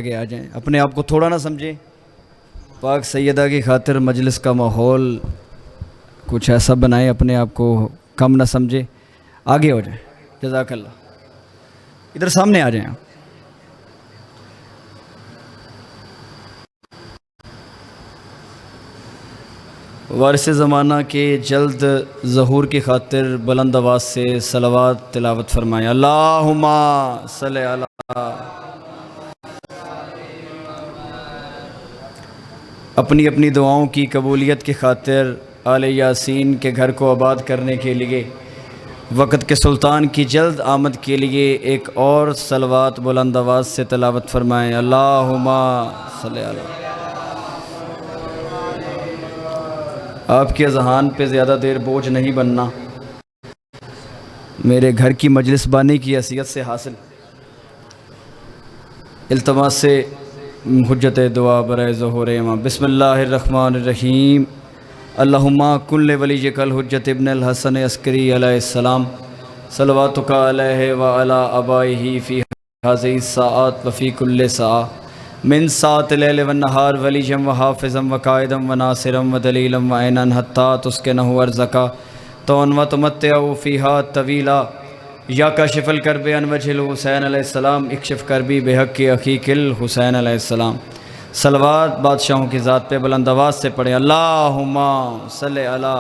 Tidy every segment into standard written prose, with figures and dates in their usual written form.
آگے آ جائیں، اپنے آپ کو تھوڑا نہ سمجھیں، پاک سیدہ کی خاطر مجلس کا ماحول کچھ ایسا بنائیں، اپنے آپ کو کم نہ سمجھیں، آگے ہو جائیں۔ جزاک اللہ، ادھر سامنے آ جائیں آپ۔ وارث زمانہ کے جلد ظہور کی خاطر بلند آواز سے صلوات تلاوت فرمائیں۔ اللہم صلی علی۔ اپنی اپنی دعاؤں کی قبولیت کی خاطر آل یاسین کے گھر کو آباد کرنے کے لیے وقت کے سلطان کی جلد آمد کے لیے ایک اور صلوات بلند آواز سے تلاوت فرمائیں۔ اللہم صلی علی۔ آپ کے اذہان پہ زیادہ دیر بوجھ نہیں بننا، میرے گھر کی مجلس بانی کی حیثیت سے حاصل التماس سے حجت دعا برائے ظہور امام۔ بسم اللہ الرحمن الرحیم۔ اللہم کن ولیک الحجت ابن الحسن عسکری علیہ السلام صلواتک علیہ وعلی آبائہ فی ہذہ الساعات وفی کل ساعہ من ساعت اللیل والنہار ولیجا وحافظا وقائدا وناصرا ودلیلا وعینا حتی تسکنہ ارضک طوعا وتمتع فیہا طویلا یا کاشف الکرب عن وجہ الحسین علیہ السلام اکشف کربی بحق اخیک الحسین علیہ السلام۔ صلوات بادشاہوں کی ذات پہ بلند آواز سے پڑھیں۔ اللہم صلی علی۔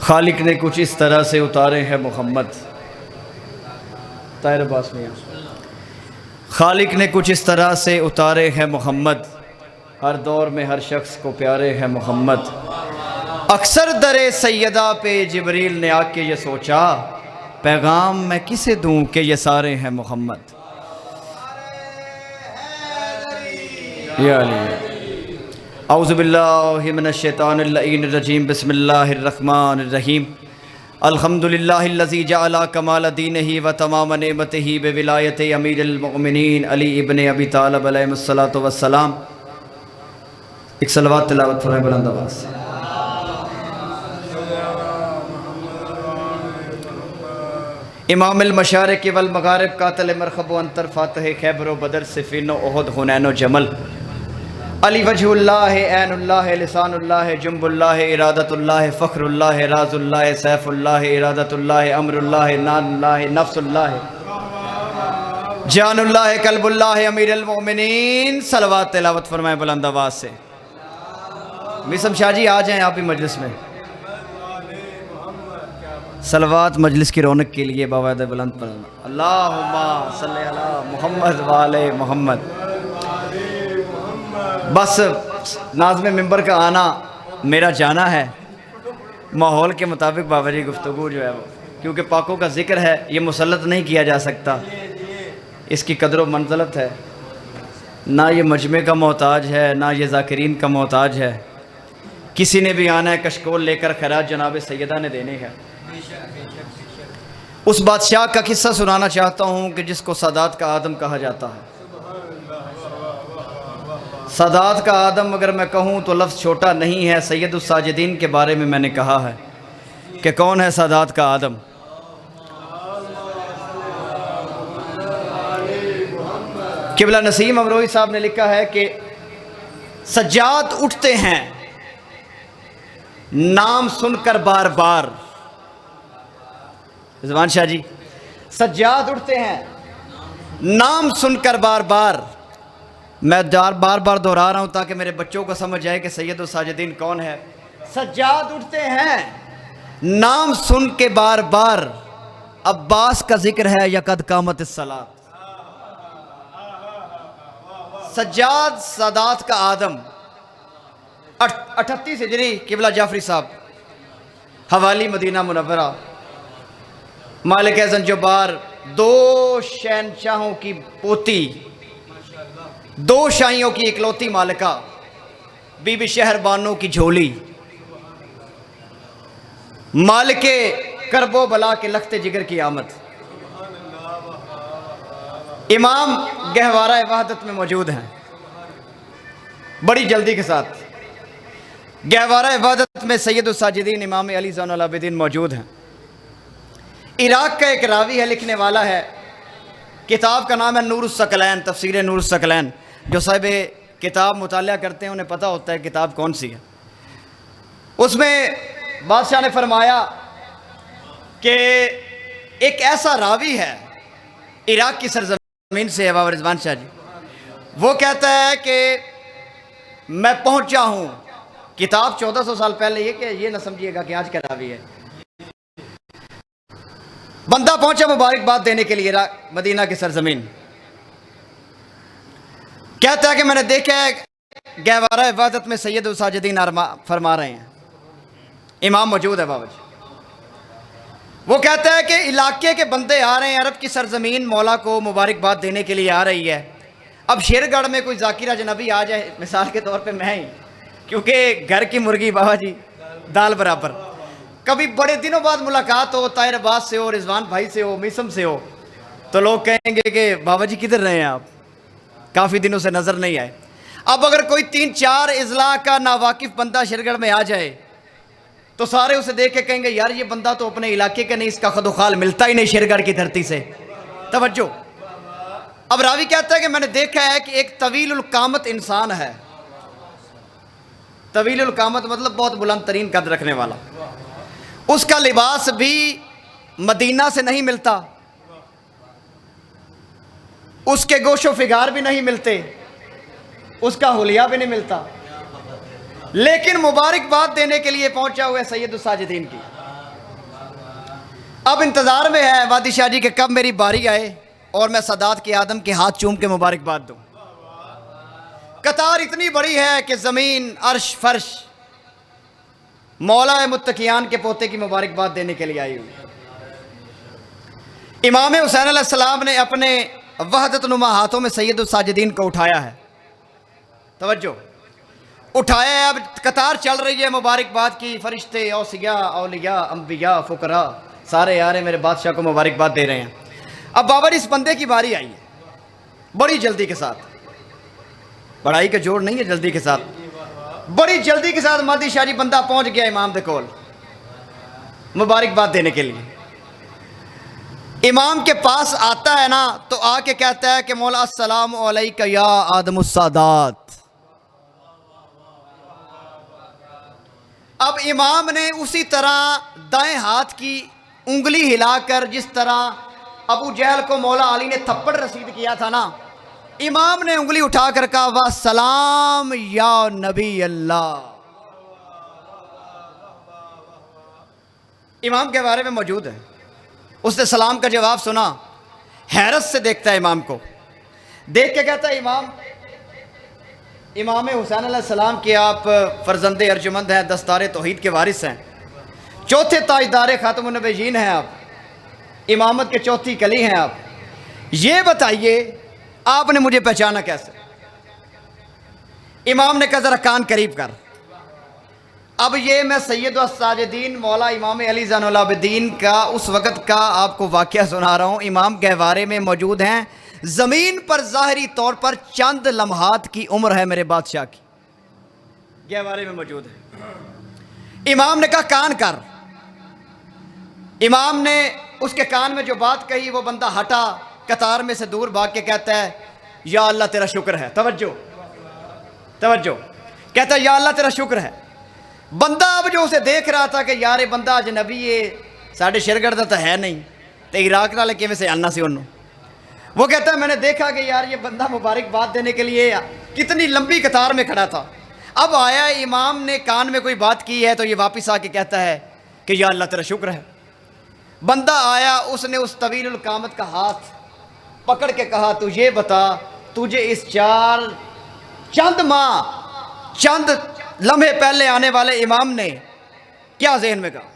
خالق نے کچھ اس طرح سے اتارے ہیں محمد، طاہر عباس میاں، خالق نے کچھ اس طرح سے اتارے ہیں محمد، ہر دور میں ہر شخص کو پیارے ہیں محمد۔ اکثر در سیدہ پہ جبریل نے آ کے یہ سوچا، پیغام میں کسے دوں کہ یہ سارے ہیں محمد۔ یا علی۔ اعوذ باللہ من الشیطان اللعین الرجیم۔ بسم اللہ الرحمن الرحیم۔ الحمدللہ الذی جعل کمال دینہ و تمام نعمتہ بولایت امیر المؤمنین علی ابن ابی طالب علیہ الصلاۃ والسلام۔ ایک صلوات تلاوت فرمائیں بلند آواز سے۔ امام المشارق والمغارب قاتل مرخب و انتر فاتح خیبر و بدر صفین و احد حنین و جمل علی وجہ اللہ عین اللہ لسان اللہ جنب اللہ ارادت اللہ فخر اللہ راز اللہ سیف اللہ ارادت اللہ امر اللہ نان اللہ نفس اللہ جان اللہ قلب اللہ امیر المؤمنین۔ صلوات تلاوت فرمائیں بلند آواز سے۔ میسم شاہ جی آ جائیں آپ بھی مجلس میں۔ صلوات مجلس کی رونق کے لیے باوعدہ بلند پڑھنا۔ اللہم صلی علی محمد وعلی محمد۔ بس ناظم ممبر کا آنا میرا جانا ہے، ماحول کے مطابق بابا جی گفتگو جو ہے وہ، کیونکہ پاکوں کا ذکر ہے، یہ مسلط نہیں کیا جا سکتا، اس کی قدر و منزلت ہے، نہ یہ مجمع کا محتاج ہے نہ یہ ذاکرین کا محتاج ہے۔ کسی نے بھی آنا ہے کشکول لے کر خیرات جناب سیدہ نے دینے ہے۔ اس بادشاہ کا قصہ سنانا چاہتا ہوں کہ جس کو سادات کا آدم کہا جاتا ہے۔ سادات کا آدم اگر میں کہوں تو لفظ چھوٹا نہیں ہے۔ سید الساجدین کے بارے میں نے کہا ہے کہ کون ہے سادات کا آدم۔ قبلہ نسیم امروہی صاحب نے لکھا ہے کہ سجاد اٹھتے ہیں نام سن کر بار بار۔ زمان شاہ جی، سجاد اٹھتے ہیں نام سن کر بار بار۔ میں بار بار دہرا رہا ہوں تاکہ میرے بچوں کو سمجھ جائے کہ سید الساجدین کون ہے۔ سجاد اٹھتے ہیں نام سن کے بار بار، عباس کا ذکر ہے یا قد قامت الصلاۃ۔ سجاد سادات کا آدم 38 ہجری قبلہ جعفری صاحب، حوالی مدینہ منورہ، مالک زنجبار، دو شہنشاہوں کی پوتی، دو شاہیوں کی اکلوتی مالکہ، بی بی شہر بانو کی جھولی، مالک کرب و بلا کے لخت جگر کی آمد۔ امام گہوارہ وحدت میں موجود ہیں، بڑی جلدی کے ساتھ گہوارہ وحدت میں سید الساجدین امام علی زین العابدین موجود ہیں۔ عراق کا ایک راوی ہے، لکھنے والا ہے کتاب کا نام ہے نور الثقلین، تفسیر نور الثقلین۔ جو صاحب کتاب مطالعہ کرتے ہیں انہیں پتہ ہوتا ہے کتاب کون سی ہے۔ اس میں بادشاہ نے فرمایا کہ ایک ایسا راوی ہے عراق کی سرزمین سے ہے بابا رضوان شاہ جی، وہ کہتا ہے کہ میں پہنچا ہوں، کتاب 1400 سال پہلے، یہ کہ یہ نہ سمجھیے گا کہ آج کا راوی ہے۔ بندہ پہنچا مبارکباد دینے کے لیے مدینہ کی سرزمین، کہتا ہے کہ میں نے دیکھا ہے گہوارہ عبادت میں سید الساجدین فرما رہے ہیں، امام موجود ہے بابا جی۔ وہ کہتا ہے کہ علاقے کے بندے آ رہے ہیں، عرب کی سرزمین مولا کو مبارکباد دینے کے لیے آ رہی ہے۔ اب شیر گڑھ میں کوئی ذاکر اجنبی آ جائے، مثال کے طور پہ میں ہی، کیونکہ گھر کی مرغی بابا جی دال برابر، کبھی بڑے دنوں بعد ملاقات ہو، طاہر عباس سے ہو، رضوان بھائی سے ہو، میسم سے ہو، تو لوگ کہیں گے کہ بابا جی کدھر رہے ہیں آپ، کافی دنوں سے نظر نہیں آئے۔ اب اگر کوئی 3-4 اضلاع کا ناواقف بندہ شیرگڑھ میں آ جائے تو سارے اسے دیکھ کے کہیں گے یار یہ بندہ تو اپنے علاقے کا نہیں، اس کا خد و خال ملتا ہی نہیں شیرگڑھ کی دھرتی سے۔ توجہ، اب راوی کہتا ہے کہ میں نے دیکھا ہے کہ ایک طویل القامت انسان ہے، طویل القامت مطلب بہت بلند ترین قد رکھنے والا، اس کا لباس بھی مدینہ سے نہیں ملتا، اس کے گوش و فگار بھی نہیں ملتے، اس کا حلیہ بھی نہیں ملتا، لیکن مبارکباد دینے کے لیے پہنچا ہوا ہے سید الساجدین کی۔ اب انتظار میں ہے وادی شاہ جی کہ کب میری باری آئے اور میں سادات کے آدم کے ہاتھ چوم کے مبارکباد دوں۔ قطار اتنی بڑی ہے کہ زمین، عرش، فرش مولا متقیان کے پوتے کی مبارکباد دینے کے لیے آئی ہوئی۔ امام حسین علیہ السلام نے اپنے وحدت نما ہاتھوں میں سید الساجدین کو اٹھایا ہے، توجہ، اٹھایا ہے۔ اب قطار چل رہی ہے مبارکباد کی، فرشتے، اوصیاء، اولیاء، انبیاء، فقراء سارے آ رہے میرے بادشاہ کو مبارکباد دے رہے ہیں۔ اب بابا جی اس بندے کی باری آئی ہے، بڑی جلدی کے ساتھ، بڑائی کا جوڑ نہیں ہے، جلدی کے ساتھ، بڑی جلدی کے ساتھ مادی شاہ جی بندہ پہنچ گیا امام دے کول مبارکباد دینے کے لیے۔ امام کے پاس آتا ہے نا تو آ کے کہتا ہے کہ مولا السلام علیکہ یا آدم السادات۔ اب امام نے اسی طرح دائیں ہاتھ کی انگلی ہلا کر، جس طرح ابو جہل کو مولا علی نے تھپڑ رسید کیا تھا نا، امام نے انگلی اٹھا کر کہا وَسلام یا نبی اللہ۔ امام کے بارے میں موجود ہے، اس نے سلام کا جواب سنا، حیرت سے دیکھتا ہے امام کو، دیکھ کے کہتا ہے امام حسین علیہ السلام کے آپ فرزند ارجمند ہیں، دستار توحید کے وارث ہیں، چوتھے تاجدار خاتم النبیین ہیں آپ، امامت کے چوتھی کلی ہیں آپ، یہ بتائیے آپ نے مجھے پہچانا کیسے؟ امام نے کہا ذرا کان قریب کر۔ اب یہ میں سید الساجدین مولا امام علی زین العابدین کا اس وقت کا آپ کو واقعہ سنا رہا ہوں۔ امام گہوارے میں موجود ہیں، زمین پر ظاہری طور پر چند لمحات کی عمر ہے میرے بادشاہ کی، گہوارے میں موجود ہے۔ امام نے کہا کان کر۔ امام نے اس کے کان میں جو بات کہی، وہ بندہ ہٹا، قطار میں سے دور بھاگ کے کہتا ہے یا اللہ تیرا شکر ہے، توجہ توجہ، کہتا ہے یا اللہ تیرا شکر ہے۔ بندہ اب جو اسے دیکھ رہا تھا کہ یار بندہ اجنبی ہے، ساڑھے شیرگڑھ دا تو ہے نہیں، تو عراق نالے کیویں سے آنا سی انہوں۔ وہ کہتا ہے میں نے دیکھا کہ یار یہ بندہ مبارکباد دینے کے لیے کتنی لمبی قطار میں کھڑا تھا، اب آیا امام نے کان میں کوئی بات کی ہے تو یہ واپس آ کے کہتا ہے کہ یا اللہ تیرا شکر ہے۔ بندہ آیا، اس نے اس طویل القامت کا ہاتھ پکڑ کے کہا تو یہ بتا تجھے اس چند ماہ چند لمحے پہلے آنے والے امام نے کیا ذہن میں کہا،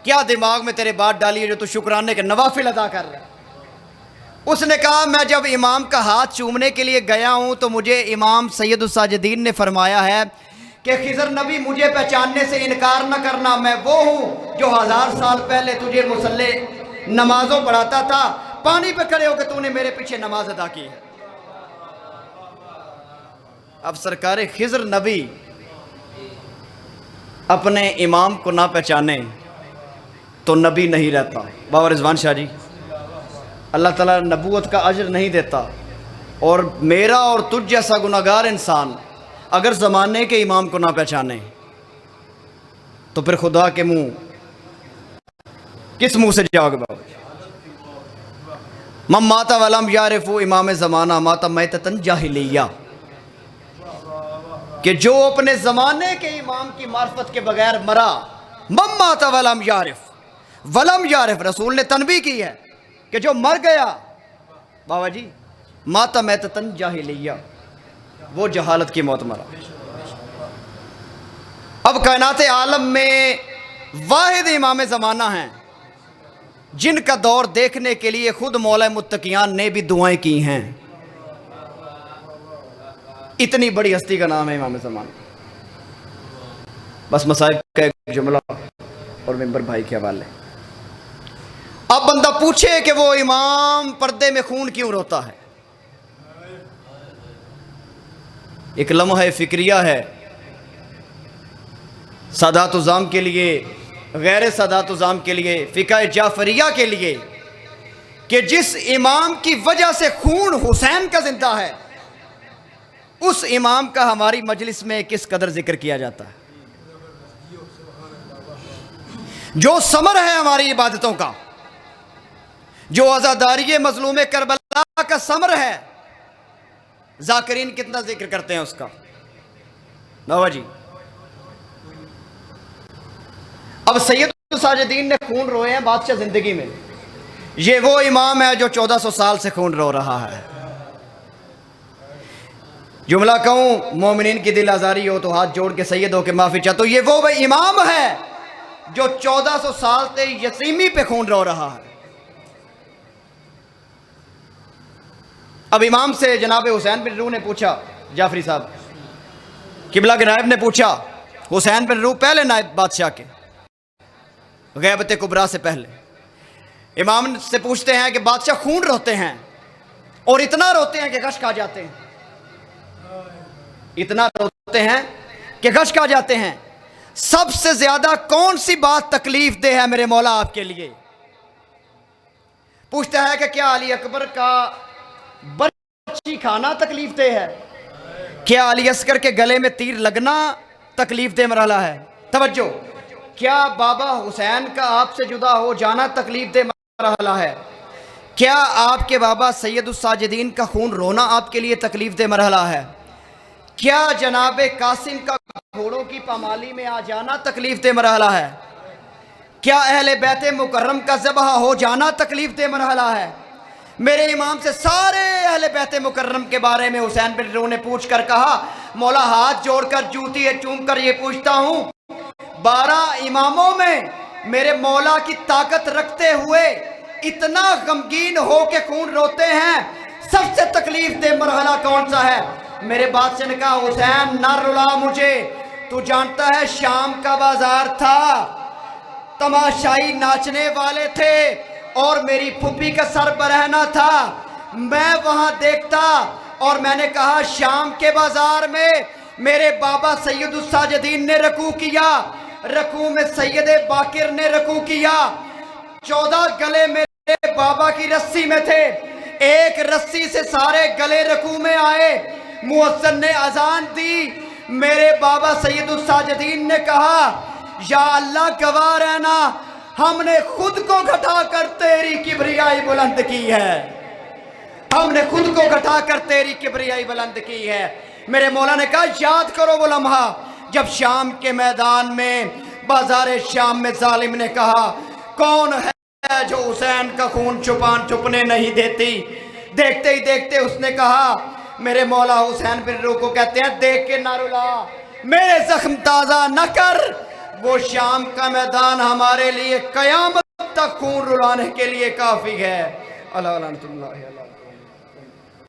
کیا دماغ میں تیرے بات ڈالی ہے جو تو شکرانے کے نوافل ادا کر رہا ہے؟ اس نے کہا میں جب امام کا ہاتھ چومنے کے لیے گیا ہوں تو مجھے امام سید الساجدین نے فرمایا ہے کہ خضر نبی مجھے پہچاننے سے انکار نہ کرنا، میں وہ ہوں جو 1000 سال پہلے تجھے مصلی نمازوں پڑھاتا تھا، پانی پہ کھڑے ہو کہ تو نے میرے پیچھے نماز ادا کی ہے۔ اب سرکار خضر نبی اپنے امام کو نہ پہچانے تو نبی نہیں رہتا۔ بابا رضوان شاہ جی اللہ تعالیٰ نبوت کا اجر نہیں دیتا، اور میرا اور تجھ جیسا گناہگار انسان اگر زمانے کے امام کو نہ پہچانے تو پھر خدا کے منہ کس منہ سے جاگ بابا؟ من مات ولم یعرف امام زمانہ مات میتۃ جاہلیہ، کہ جو اپنے زمانے کے امام کی معرفت کے بغیر مرا، من مات ولم یعرف، رسول نے تنبیہ کی ہے کہ جو مر گیا بابا جی مات میتۃ جاہلیہ، وہ جہالت کی موت مرا۔ اب کائنات عالم میں واحد امام زمانہ ہیں جن کا دور دیکھنے کے لیے خود مولا متقیان نے بھی دعائیں کی ہیں۔ اتنی بڑی ہستی کا نام ہے امام زمانہ۔ بس مصائب کا ایک جملہ اور ممبر بھائی کے حوالے۔ اب بندہ پوچھے کہ وہ امام پردے میں خون کیوں روتا ہے؟ ایک لمحہ فکریہ ہے سادات الظام کے لیے، غیر سادات الظام کے لیے، فقہ جعفریہ کے لیے، کہ جس امام کی وجہ سے خون حسین کا زندہ ہے اس امام کا ہماری مجلس میں کس قدر ذکر کیا جاتا ہے، جو ثمر ہے ہماری عبادتوں کا، جو عزاداری مظلوم کربلا کا ثمر ہے، ذاکرین کتنا ذکر کرتے ہیں اس کا۔ بابا جی اب سید الساجدین نے خون روئے ہیں بادشاہ زندگی میں، یہ وہ امام ہے جو 1400 سال سے خون رو رہا ہے۔ جملہ کہوں مومنین کی دل آزاری ہو تو ہاتھ جوڑ کے سید ہو کے معافی چاہتا، تو یہ وہ امام ہے جو 1400 سال سے یسیمی پہ خون رو رہا ہے۔ اب امام سے جناب حسین بن روح نے پوچھا، جعفری صاحب قبلہ کے نائب نے پوچھا، حسین بن روح پہلے نائب بادشاہ کے غیبت کبریٰ سے پہلے، امام سے پوچھتے ہیں کہ بادشاہ خون روتے ہیں اور اتنا روتے ہیں کہ غش کھا جاتے ہیں، اتنا روتے ہیں کہ غش کھا جاتے ہیں، سب سے زیادہ کون سی بات تکلیف دہ ہے میرے مولا آپ کے لیے؟ پوچھتا ہے کہ کیا علی اکبر کا برچی کھانا تکلیف دہ ہے؟ کیا علی اصغر کے گلے میں تیر لگنا تکلیف دہ مرحلہ ہے؟ توجہ، کیا بابا حسین کا آپ سے جدا ہو جانا تکلیف دہ مرحلہ ہے؟ کیا آپ کے بابا سید الساجدین کا خون رونا آپ کے لیے تکلیف دہ مرحلہ ہے؟ کیا جناب قاسم کا گھوڑوں کی پامالی میں آ جانا تکلیف دہ مرحلہ ہے؟ کیا اہل بیت مکرم کا ذبح ہو جانا تکلیف دہ مرحلہ ہے؟ میرے امام سے سارے اہل بیت مکرم کے بارے میں حسین بن روح نے پوچھ کر کہا، مولا ہاتھ جوڑ کر جوتی ہے چوم کر یہ پوچھتا ہوں، 12 اماموں میں میرے مولا کی طاقت رکھتے ہوئے اتنا غمگین ہو کے خون روتے ہیں، سب سے تکلیف دہ مرحلہ کون سا ہے؟ میرے بادشاہ نے کہا، حسین نہ رلا مجھے، تو جانتا ہے شام کا بازار تھا، تماشائی ناچنے والے تھے اور میری پھپھی کا سر برہنہ تھا، میں وہاں دیکھتا اور میں نے کہا شام کے بازار میں میرے بابا سید الساجدین نے رکوع کیا، رکوع میں سید باقر نے رکوع کیا، 14 گلے میرے بابا کی رسی میں تھے، ایک رسی سے سارے گلے رکوع میں آئے، مؤذن نے اذان دی، میرے بابا سید الساجدین نے کہا یا اللہ گواہ رہنا، ہم نے خود کو گھٹا کر تیری کبریائی بلند کی ہے، ہم نے خود کو گھٹا کر تیری کبریائی بلند کی ہے۔ میرے مولا نے کہا یاد کرو وہ لمحہ جب شام کے میدان میں بازار شام میں ظالم نے کہا کون ہے جو حسین کا خون چھپنے نہیں دیتی، دیکھتے ہی دیکھتے اس نے کہا، میرے مولا حسین بن روح کو کہتے ہیں دیکھ کے نہ رلا، میرے زخم تازہ نہ کر، وہ شام کا میدان ہمارے لیے قیامت تک خون رلانے کے لیے کافی ہے۔ اللہ